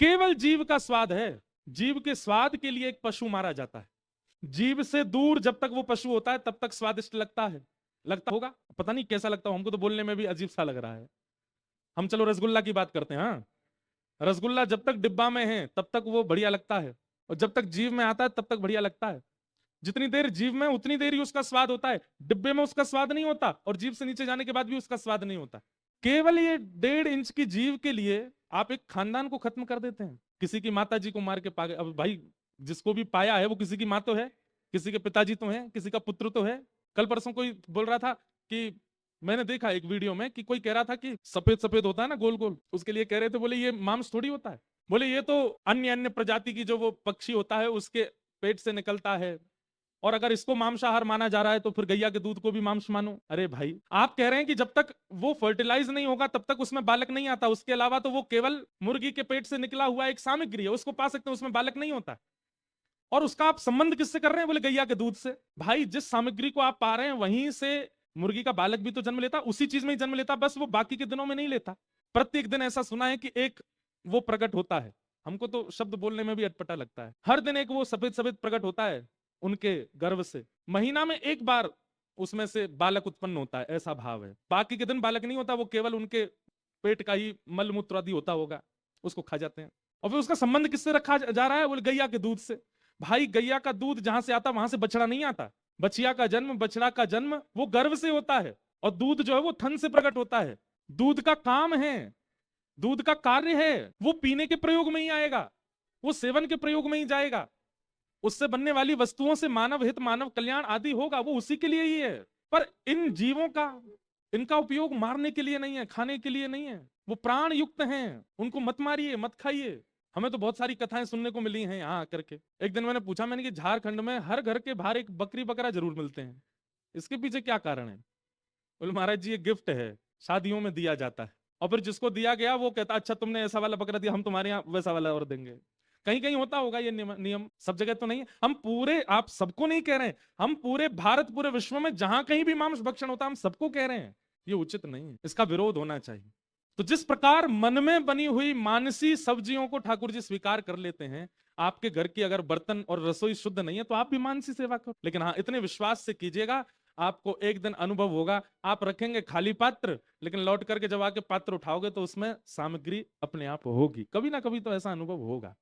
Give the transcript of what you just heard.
केवल जीव का स्वाद है। जीव के स्वाद के लिए एक पशु मारा जाता है। जीव से दूर जब तक वो पशु होता है तब तक स्वादिष्ट लगता है। लगता होगा, पता नहीं कैसा लगता हो, हमको तो बोलने में भी अजीब सा लग रहा है। हम चलो रसगुल्ला की बात करते हैं। हाँ, रसगुल्ला जब तक डिब्बा में है तब तक वो बढ़िया लगता है, और जब तक जीव में आता है तब तक बढ़िया लगता है। जितनी देर जीव में उतनी देर ही उसका स्वाद होता है, डिब्बे में उसका स्वाद नहीं होता, और जीव से नीचे जाने के बाद भी उसका स्वाद नहीं होता। केवल ये 1.5 इंच की जीव के लिए आप एक खानदान को खत्म कर देते हैं। किसी की माता जी को मार के पा गए। अब भाई, जिसको भी पाया है वो किसी की माँ तो है, किसी के पिताजी तो है, किसी का पुत्र तो है। कल परसों कोई बोल रहा था कि, मैंने देखा एक वीडियो में कि कोई कह रहा था कि सफेद सफेद होता है ना गोल गोल, उसके लिए कह रहे थे, बोले ये मांस थोड़ी होता है, बोले ये तो अन्य अन्य प्रजाति की जो वो पक्षी होता है उसके पेट से निकलता है, और अगर इसको मांसाहार माना जा रहा है तो फिर गैया के दूध को भी मांस मानो। अरे भाई, आप कह रहे हैं कि जब तक वो फर्टिलाइज नहीं होगा तब तक उसमें बालक नहीं आता, उसके अलावा तो वो केवल मुर्गी के पेट से निकला हुआ एक सामग्री है, उसको पा सकते हैं, उसमें बालक नहीं होता। और उसका आप संबंध किससे कर रहे हैं? बोले गैया के दूध से। भाई, जिस सामग्री को आप पा रहे हैं वहीं से मुर्गी का बालक भी तो जन्म लेता, उसी चीज में ही जन्म लेता, बस वो बाकी के दिनों में नहीं लेता। प्रत्येक दिन ऐसा सुना है कि एक वो प्रकट होता है। हमको तो शब्द बोलने में भी अटपटा लगता है। हर दिन एक वो सफेद सफेद प्रकट होता है उनके गर्भ से। महीना में एक बार उसमें से बालक उत्पन्न होता है, ऐसा भाव है। बाकी के दिन बालक नहीं होता, वो केवल उनके पेट का ही मल मूत्र आदि होता होगा, उसको खा जाते हैं। और फिर उसका संबंध किससे रखा जा रहा है? बोले गैया के दूध से। भाई, गैया का दूध जहां से आता वहां से बछड़ा नहीं आता। बछिया का जन्म, बछड़ा का जन्म वो गर्भ से होता है, और दूध जो है वो थन से प्रकट होता है। दूध का काम है, दूध का कार्य है, वो पीने के प्रयोग में ही आएगा, वो सेवन के प्रयोग में ही जाएगा। उससे बनने वाली वस्तुओं से मानव हित, मानव कल्याण आदि होगा, वो उसी के लिए ही है। पर इन जीवों का, इनका उपयोग मारने के लिए नहीं है, खाने के लिए नहीं है। वो प्राण युक्त हैं, उनको मत मारिए, मत खाइए। हमें तो बहुत सारी कथाएं सुनने को मिली हैं यहाँ आकर के। एक दिन मैंने पूछा, मैंने कि झारखंड में हर घर के बाहर एक बकरी बकरा जरूर मिलते हैं, इसके पीछे क्या कारण है? बोले महाराज जी, ये गिफ्ट है, शादियों में दिया जाता है, और फिर जिसको दिया गया वो कहता अच्छा तुमने ऐसा वाला बकरा दिया, हम तुम्हारे यहाँ वैसा वाला और देंगे। कहीं कहीं होता होगा ये नियम, सब जगह तो नहीं है। हम पूरे, आप सबको नहीं कह रहे हैं, हम पूरे भारत, पूरे विश्व में जहां कहीं भी मांस भक्षण होता है हम सबको कह रहे हैं, ये उचित नहीं है, इसका विरोध होना चाहिए। तो जिस प्रकार मन में बनी हुई मानसी सब्जियों को ठाकुर जी स्वीकार कर लेते हैं, आपके घर की अगर बर्तन और रसोई शुद्ध नहीं है तो आप भी मानसी सेवा करो। लेकिन हाँ, इतने विश्वास से कीजिएगा, आपको एक दिन अनुभव होगा। आप रखेंगे खाली पात्र, लेकिन लौट करके जब आके पात्र उठाओगे तो उसमें सामग्री अपने आप होगी। कभी ना कभी तो ऐसा अनुभव होगा।